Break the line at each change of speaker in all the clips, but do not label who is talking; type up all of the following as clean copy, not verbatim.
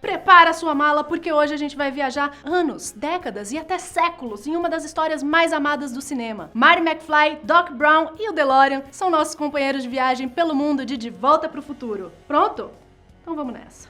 Prepara sua mala porque hoje a gente vai viajar anos, décadas e até séculos em uma das histórias mais amadas do cinema. Marty McFly, Doc Brown e o DeLorean são nossos companheiros de viagem pelo mundo de Volta pro Futuro. Pronto? Então vamos nessa.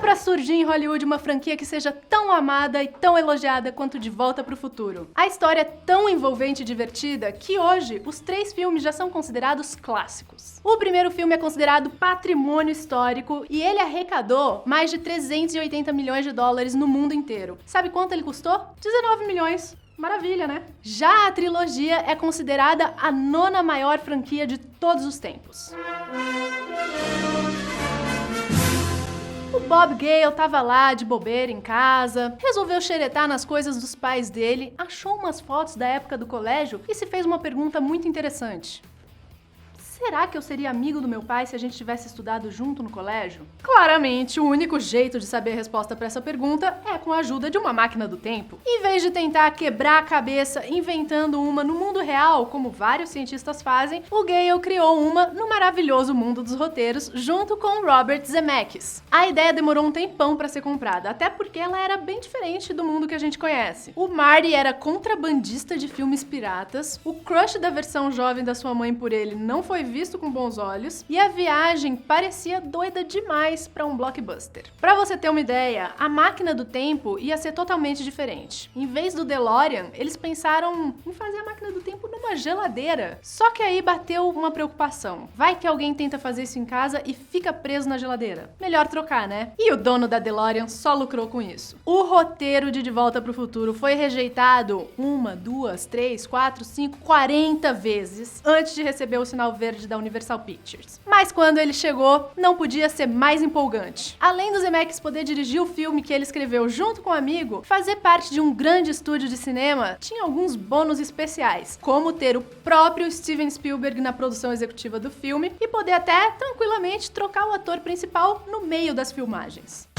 Pra surgir em Hollywood uma franquia que seja tão amada e tão elogiada quanto De Volta pro Futuro. A história é tão envolvente e divertida que hoje os 3 filmes já são considerados clássicos. O primeiro filme é considerado patrimônio histórico e ele arrecadou mais de 380 milhões de dólares no mundo inteiro. Sabe quanto ele custou? 19 milhões. Maravilha, né? Já a trilogia é considerada a 9ª maior franquia de todos os tempos. O Bob Gale tava lá de bobeira em casa, resolveu xeretar nas coisas dos pais dele, achou umas fotos da época do colégio e se fez uma pergunta muito interessante. Será que eu seria amigo do meu pai se a gente tivesse estudado junto no colégio? Claramente, o único jeito de saber a resposta para essa pergunta é com a ajuda de uma máquina do tempo. Em vez de tentar quebrar a cabeça inventando uma no mundo real, como vários cientistas fazem, o Gale criou uma no maravilhoso mundo dos roteiros junto com Robert Zemeckis. A ideia demorou um tempão para ser comprada, até porque ela era bem diferente do mundo que a gente conhece. O Marty era contrabandista de filmes piratas, o crush da versão jovem da sua mãe por ele não foi visto com bons olhos, e a viagem parecia doida demais para um blockbuster. Para você ter uma ideia, a máquina do tempo ia ser totalmente diferente. Em vez do DeLorean, eles pensaram em fazer a máquina do tempo numa geladeira. Só que aí bateu uma preocupação. Vai que alguém tenta fazer isso em casa e fica preso na geladeira. Melhor trocar, né? E o dono da DeLorean só lucrou com isso. O roteiro de Volta pro Futuro foi rejeitado 1, 2, 3, 4, 5, 40 vezes antes de receber o sinal verde da Universal Pictures. Mas quando ele chegou, não podia ser mais empolgante. Além do Zemeckis poder dirigir o filme que ele escreveu junto com um amigo, fazer parte de um grande estúdio de cinema tinha alguns bônus especiais, como ter o próprio Steven Spielberg na produção executiva do filme e poder até tranquilamente trocar o ator principal no meio das filmagens.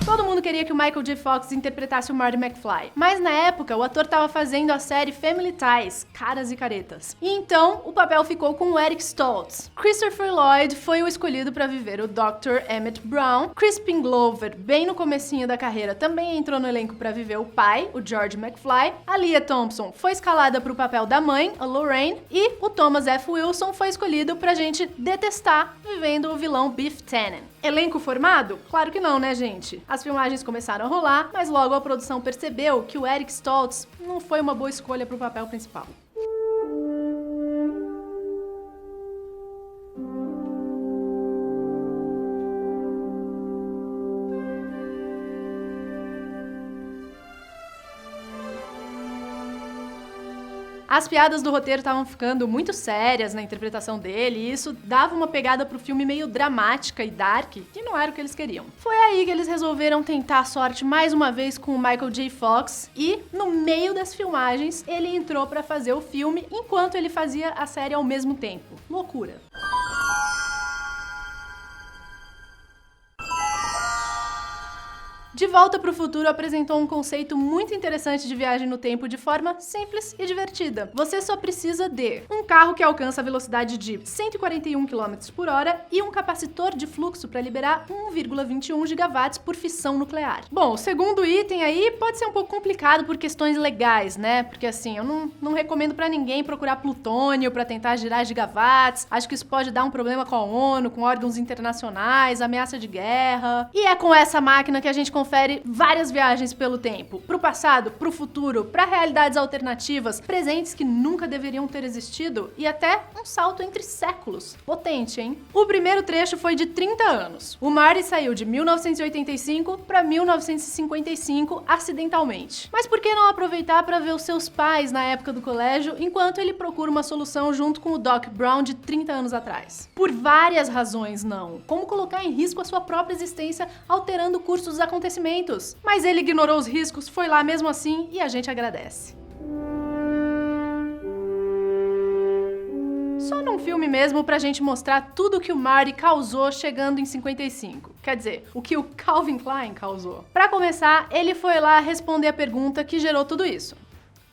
Todo mundo queria que o Michael J. Fox interpretasse o Marty McFly, mas na época o ator estava fazendo a série Family Ties, Caras e Caretas. E então o papel ficou com o Eric Stoltz. Christopher Lloyd foi o escolhido para viver o Dr. Emmett Brown. Crispin Glover, bem no comecinho da carreira, também entrou no elenco para viver o pai, o George McFly. A Lea Thompson foi escalada para o papel da mãe, a Lorraine, e o Thomas F. Wilson foi escolhido pra gente detestar vivendo o vilão Biff Tannen. Elenco formado? Claro que não, né, gente? As filmagens começaram a rolar, mas logo a produção percebeu que o Eric Stoltz não foi uma boa escolha para o papel principal. As piadas do roteiro estavam ficando muito sérias na interpretação dele e isso dava uma pegada pro filme meio dramática e dark, que não era o que eles queriam. Foi aí que eles resolveram tentar a sorte mais uma vez com o Michael J. Fox e, no meio das filmagens, ele entrou pra fazer o filme enquanto ele fazia a série ao mesmo tempo. Loucura. De Volta pro Futuro apresentou um conceito muito interessante de viagem no tempo de forma simples e divertida. Você só precisa de um carro que alcança a velocidade de 141 km por hora e um capacitor de fluxo para liberar 1,21 gigawatts por fissão nuclear. Bom, o segundo item aí pode ser um pouco complicado por questões legais, né? Porque assim, eu não recomendo para ninguém procurar plutônio para tentar girar gigawatts. Acho que isso pode dar um problema com a ONU, com órgãos internacionais, ameaça de guerra. E é com essa máquina que a gente confere várias viagens pelo tempo, pro passado, pro futuro, para realidades alternativas, presentes que nunca deveriam ter existido e até um salto entre séculos. Potente, hein? O primeiro trecho foi de 30 anos. O Marty saiu de 1985 para 1955 acidentalmente. Mas por que não aproveitar para ver os seus pais na época do colégio, enquanto ele procura uma solução junto com o Doc Brown de 30 anos atrás? Por várias razões não. Como colocar em risco a sua própria existência alterando o curso dos acontecimentos. Mas ele ignorou os riscos, foi lá mesmo assim e a gente agradece. Só num filme mesmo pra gente mostrar tudo que o Marty causou chegando em 55. Quer dizer, o que o Calvin Klein causou. Pra começar, ele foi lá responder a pergunta que gerou tudo isso.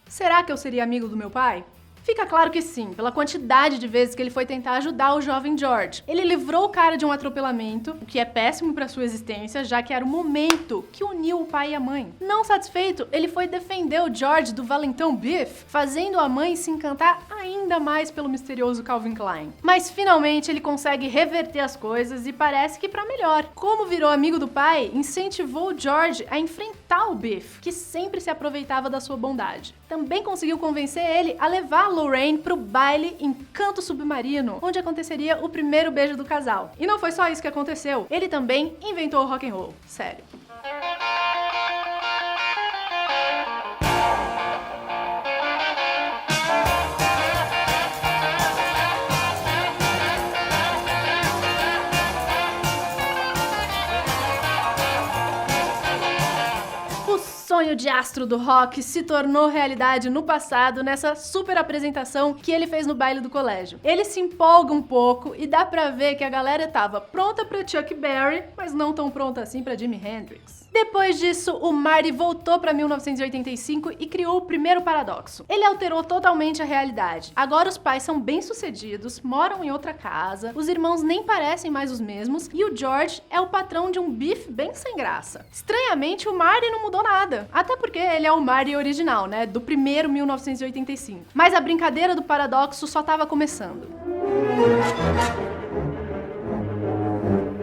Será que eu seria amigo do meu pai? Fica claro que sim, pela quantidade de vezes que ele foi tentar ajudar o jovem George. Ele livrou o cara de um atropelamento, o que é péssimo para sua existência, já que era o momento que uniu o pai e a mãe. Não satisfeito, ele foi defender o George do valentão Biff, fazendo a mãe se encantar ainda mais pelo misterioso Calvin Klein. Mas finalmente ele consegue reverter as coisas e parece que para melhor. Como virou amigo do pai, incentivou o George a enfrentar o Biff, que sempre se aproveitava da sua bondade. Também conseguiu convencer ele a levar Lorraine pro baile em Canto Submarino, onde aconteceria o primeiro beijo do casal. E não foi só isso que aconteceu, ele também inventou o rock and roll. Sério. O sonho de astro do rock se tornou realidade no passado nessa super apresentação que ele fez no baile do colégio. Ele se empolga um pouco e dá pra ver que a galera tava pronta pra Chuck Berry, mas não tão pronta assim pra Jimi Hendrix. Depois disso, o Marty voltou para 1985 e criou o primeiro paradoxo. Ele alterou totalmente a realidade. Agora os pais são bem-sucedidos, moram em outra casa, os irmãos nem parecem mais os mesmos e o George é o patrão de um Biff bem sem graça. Estranhamente, o Marty não mudou nada, até porque ele é o Marty original, né, do primeiro 1985. Mas a brincadeira do paradoxo só estava começando.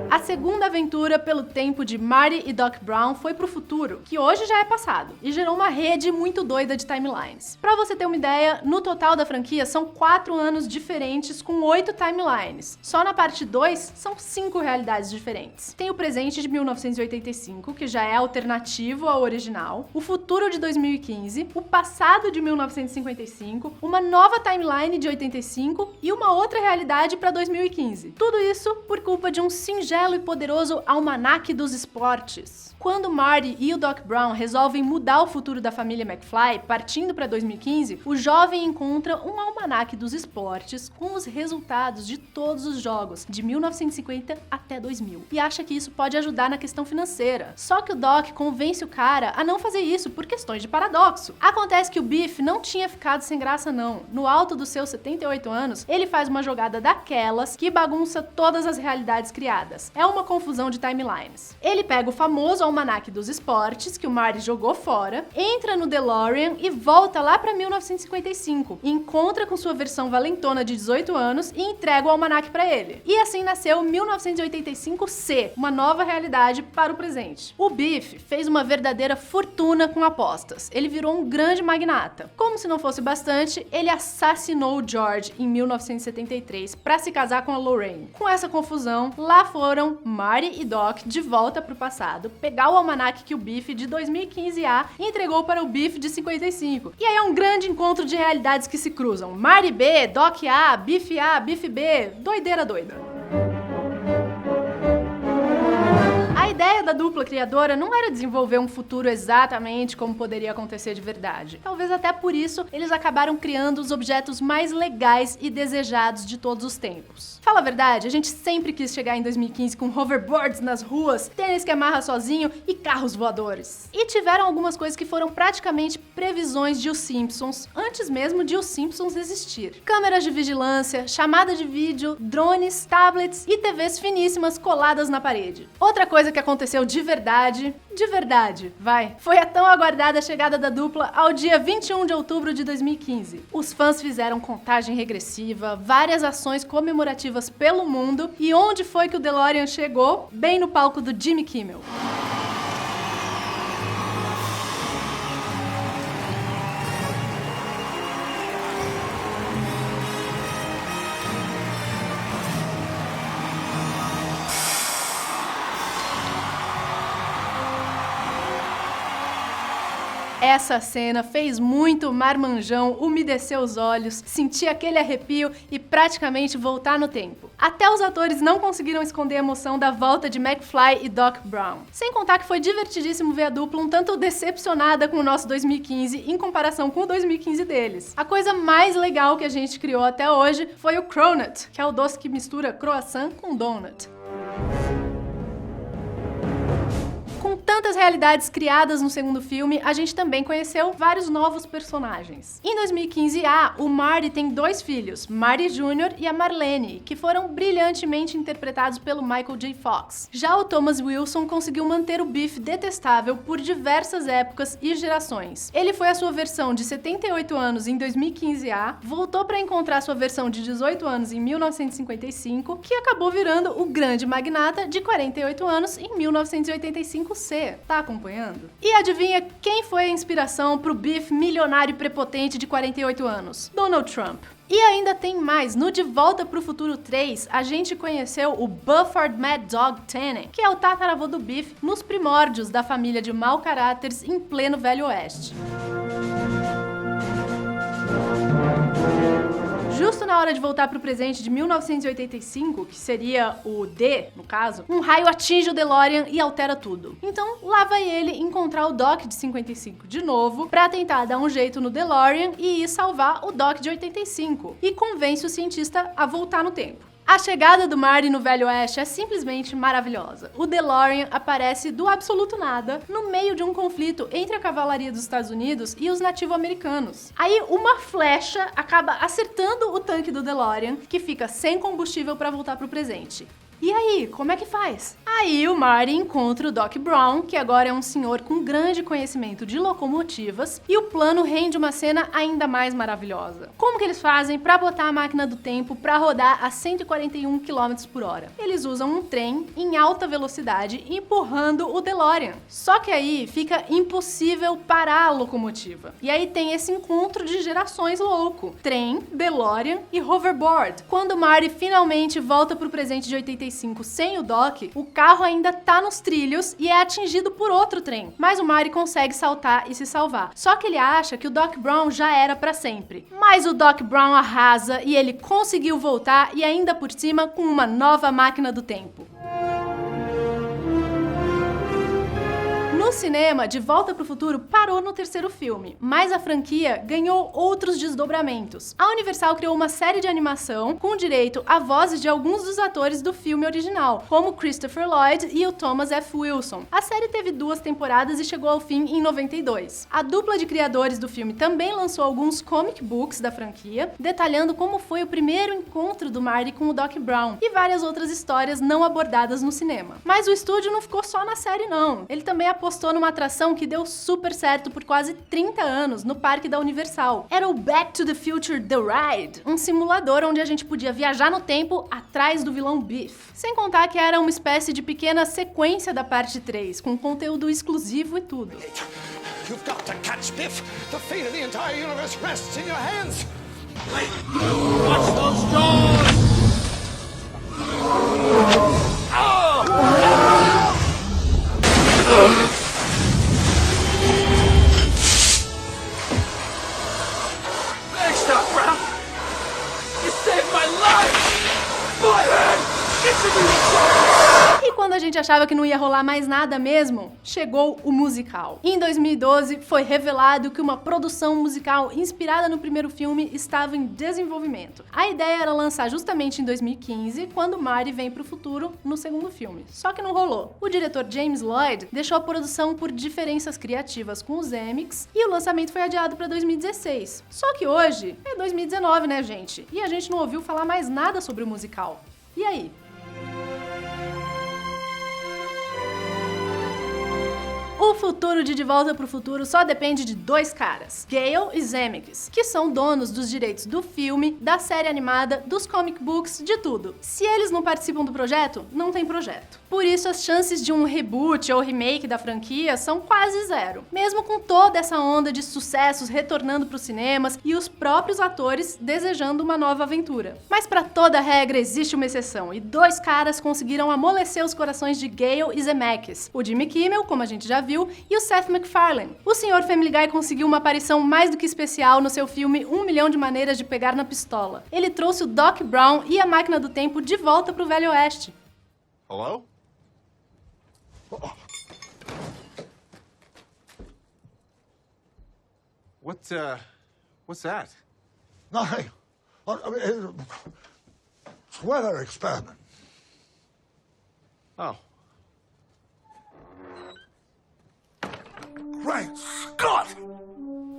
A segunda aventura pelo tempo de Marty e Doc Brown foi pro futuro, que hoje já é passado, e gerou uma rede muito doida de timelines. Pra você ter uma ideia, no total da franquia são 4 anos diferentes com 8 timelines. Só na parte 2 são 5 realidades diferentes. Tem o presente de 1985, que já é alternativo ao original, o futuro de 2015, o passado de 1955, uma nova timeline de 85 e uma outra realidade pra 2015. Tudo isso por culpa de um singelo e poderoso almanaque dos esportes. Quando Marty e o Doc Brown resolvem mudar o futuro da família McFly, partindo para 2015, o jovem encontra um almanaque dos esportes com os resultados de todos os jogos, de 1950 até 2000, e acha que isso pode ajudar na questão financeira. Só que o Doc convence o cara a não fazer isso por questões de paradoxo. Acontece que o Biff não tinha ficado sem graça não. No alto dos seus 78 anos, ele faz uma jogada daquelas que bagunça todas as realidades criadas. É uma confusão de timelines. Ele pega o famoso almanaque dos esportes, que o Marty jogou fora, entra no DeLorean e volta lá para 1955, encontra com sua versão valentona de 18 anos e entrega o almanaque para ele. E assim nasceu 1985C, uma nova realidade para o presente. O Biff fez uma verdadeira fortuna com apostas. Ele virou um grande magnata. Como se não fosse bastante, ele assassinou o George em 1973 para se casar com a Lorraine. Com essa confusão, lá foram Marty e Doc de volta para o passado, pegar o almanaque que o Biff de 2015A entregou para o Biff de 55. E aí é um grande encontro de realidades que se cruzam. Marty B, Doc A, Biff B, doideira doida. A ideia da dupla criadora não era desenvolver um futuro exatamente como poderia acontecer de verdade. Talvez até por isso eles acabaram criando os objetos mais legais e desejados de todos os tempos. Fala a verdade, a gente sempre quis chegar em 2015 com hoverboards nas ruas, tênis que amarra sozinho e carros voadores. E tiveram algumas coisas que foram praticamente previsões de Os Simpsons, antes mesmo de Os Simpsons existir. Câmeras de vigilância, chamada de vídeo, drones, tablets e TVs finíssimas coladas na parede. Outra coisa que aconteceu de verdade, foi a tão aguardada chegada da dupla ao dia 21 de outubro de 2015. Os fãs fizeram contagem regressiva, várias ações comemorativas pelo mundo, e onde foi que o DeLorean chegou? Bem no palco do Jimmy Kimmel. Essa cena fez muito marmanjão umedecer os olhos, sentir aquele arrepio e praticamente voltar no tempo. Até os atores não conseguiram esconder a emoção da volta de McFly e Doc Brown. Sem contar que foi divertidíssimo ver a dupla um tanto decepcionada com o nosso 2015 em comparação com o 2015 deles. A coisa mais legal que a gente criou até hoje foi o Cronut, que é o doce que mistura croissant com donut. das realidades criadas no segundo filme, a gente também conheceu vários novos personagens. Em 2015A, o Marty tem 2 filhos, Marty Jr. e a Marlene, que foram brilhantemente interpretados pelo Michael J. Fox. Já o Thomas Wilson conseguiu manter o Biff detestável por diversas épocas e gerações. Ele foi a sua versão de 78 anos em 2015A, voltou para encontrar sua versão de 18 anos em 1955, que acabou virando o grande magnata de 48 anos em 1985C. Tá acompanhando? E adivinha quem foi a inspiração pro Biff milionário e prepotente de 48 anos? Donald Trump. E ainda tem mais, no De Volta pro Futuro 3, a gente conheceu o Buford Mad Dog Tannen, que é o tataravô do Biff nos primórdios da família de mau caráteres em pleno Velho Oeste. Justo na hora de voltar pro presente de 1985, que seria o D, no caso, um raio atinge o DeLorean e altera tudo. Então, lá vai ele encontrar o Doc de 55 de novo, pra tentar dar um jeito no DeLorean e ir salvar o Doc de 85, e convence o cientista a voltar no tempo. A chegada do Marty no Velho Oeste é simplesmente maravilhosa. O DeLorean aparece do absoluto nada no meio de um conflito entre a cavalaria dos Estados Unidos e os nativo-americanos. Aí uma flecha acaba acertando o tanque do DeLorean, que fica sem combustível para voltar pro presente. E aí, como é que faz? Aí o Marty encontra o Doc Brown, que agora é um senhor com grande conhecimento de locomotivas, e o plano rende uma cena ainda mais maravilhosa. Como que eles fazem para botar a máquina do tempo para rodar a 141 km por hora? Eles usam um trem em alta velocidade empurrando o DeLorean. Só que aí fica impossível parar a locomotiva. E aí tem esse encontro de gerações louco. Trem, DeLorean e hoverboard. Quando o Marty finalmente volta pro presente de 85 sem o Doc, o carro ainda tá nos trilhos e é atingido por outro trem. Mas o Marty consegue saltar e se salvar. Só que ele acha que o Doc Brown já era pra sempre. Mas o Doc Brown arrasa e ele conseguiu voltar e ainda por cima com uma nova máquina do tempo. No cinema, De Volta pro Futuro parou no terceiro filme, mas a franquia ganhou outros desdobramentos. A Universal criou uma série de animação com direito a vozes de alguns dos atores do filme original, como Christopher Lloyd e o Thomas F. Wilson. A série teve 2 temporadas e chegou ao fim em 92. A dupla de criadores do filme também lançou alguns comic books da franquia, detalhando como foi o primeiro encontro do Marty com o Doc Brown e várias outras histórias não abordadas no cinema. Mas o estúdio não ficou só na série não. Ele também apostou numa atração que deu super certo por quase 30 anos no parque da Universal. Era o Back to the Future The Ride, um simulador onde a gente podia viajar no tempo atrás do vilão Biff. Sem contar que era uma espécie de pequena sequência da parte 3, com conteúdo exclusivo e tudo.
You've got to catch Biff. The fate of the entire universe rests in your hands. Watch those jaws! Thanks, Doc Brown. You saved my life. Boyhood, it's a new
E quando a gente achava que não ia rolar mais nada mesmo, chegou o musical. Em 2012, foi revelado que uma produção musical inspirada no primeiro filme estava em desenvolvimento. A ideia era lançar justamente em 2015, quando Marty vem pro futuro no segundo filme. Só que não rolou. O diretor James Lloyd deixou a produção por diferenças criativas com os Emmys e o lançamento foi adiado para 2016. Só que hoje é 2019, né, gente? E a gente não ouviu falar mais nada sobre o musical. E aí? O futuro de Volta pro Futuro só depende de 2 caras, Gale e Zemeckis, que são donos dos direitos do filme, da série animada, dos comic books, de tudo. Se eles não participam do projeto, não tem projeto. Por isso, as chances de um reboot ou remake da franquia são quase zero. Mesmo com toda essa onda de sucessos retornando pros cinemas e os próprios atores desejando uma nova aventura. Mas pra toda regra existe uma exceção, e 2 caras conseguiram amolecer os corações de Gale e Zemeckis. O Jimmy Kimmel, como a gente já viu, e o Seth MacFarlane. O Sr. Family Guy conseguiu uma aparição mais do que especial no seu filme 1 Milhão de Maneiras de Pegar na Pistola. Ele trouxe o Doc Brown e a máquina do tempo de volta pro Velho Oeste.
Hello?
What's that?
Nothing. It's a weather experiment.
Oh.
Great Scott!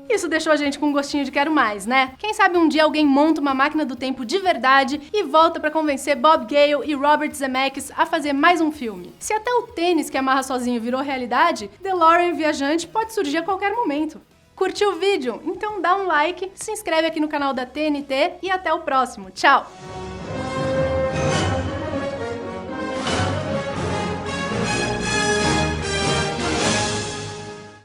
Isso deixou a gente com um gostinho de quero mais, né? Quem sabe um dia alguém monta uma máquina do tempo de verdade e volta pra convencer Bob Gale e Robert Zemeckis a fazer mais um filme. Se até o tênis que amarra sozinho virou realidade, DeLorean viajante pode surgir a qualquer momento. Curtiu o vídeo? Então dá um like, se inscreve aqui no canal da TNT e até o próximo. Tchau!